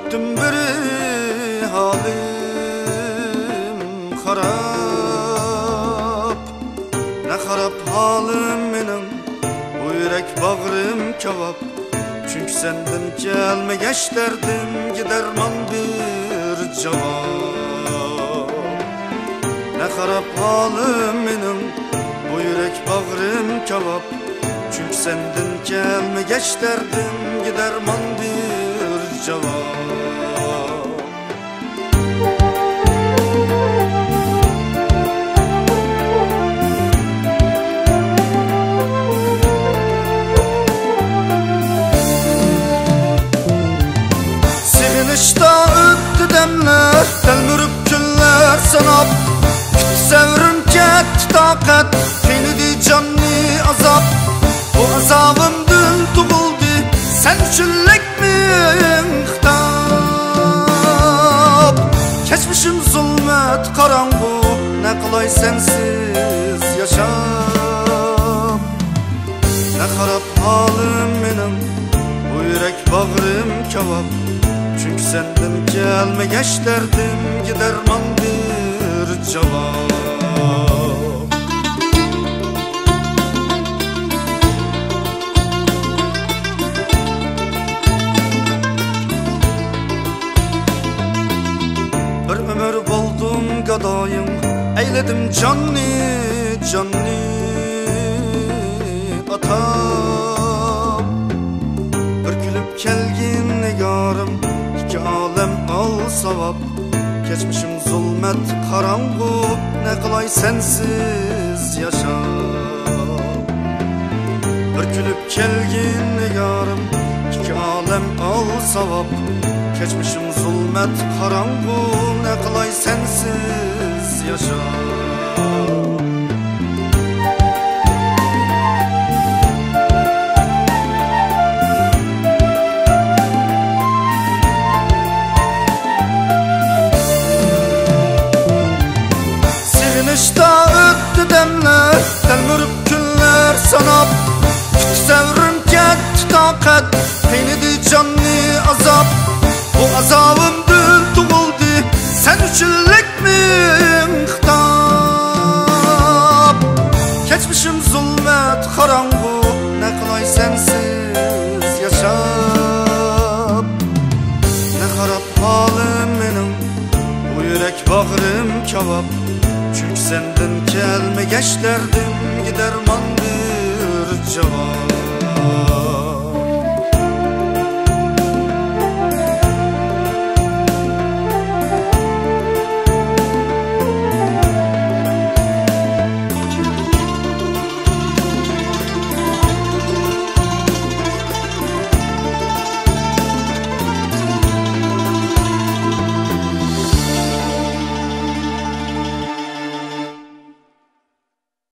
Öttüm biri halim harap. Ne harap halim benim, bu yürek bağrım kebap. Çünkü senden gelmegeç derdim, giderman bir cevap. Ne harap halim benim, bu yürek bağrım kebap. Çünkü senden gelmegeç derdim, giderman bir cevap. Sevinişte öttü demler, telmürüp günler sanap. Sevrim ketti takat, finidi canlı azap. Bu azabımdın tuğuldu, sen çüllek mi ıhtap. Geçmişim zulmet karangu, ne kolay sensiz yaşam. Ne harap halim benim, bu yürek bağrım kebap. Çünkü senden gelmegeç derdim, giderman bir cevap. Bir ömür buldum gadayım, eyledim canni canni atam. Bir gülüp kelgin nigarım, iki alem al savap. Geçmişim zulmet karangu, ne kolay sensiz yaşam. Bir gülüp kelgin nigarım, iki alem al savap. Geçmişim zulmet karangu, ne kolay sensiz yaşam. Sevinişte öttü demler, telmürüp günler sanap. Sevrim ketti takat, peynidi canlı azap. Bu azabımdın tuğuldu, sen çüllek mi ıhtap. Geçmişim zulmet karangu, ne kolay sensiz yaşap. Ne harap halim benim, bu yürek bağrım kebap. Çünkü senden gelmegeç derdim, giderman bir cevap.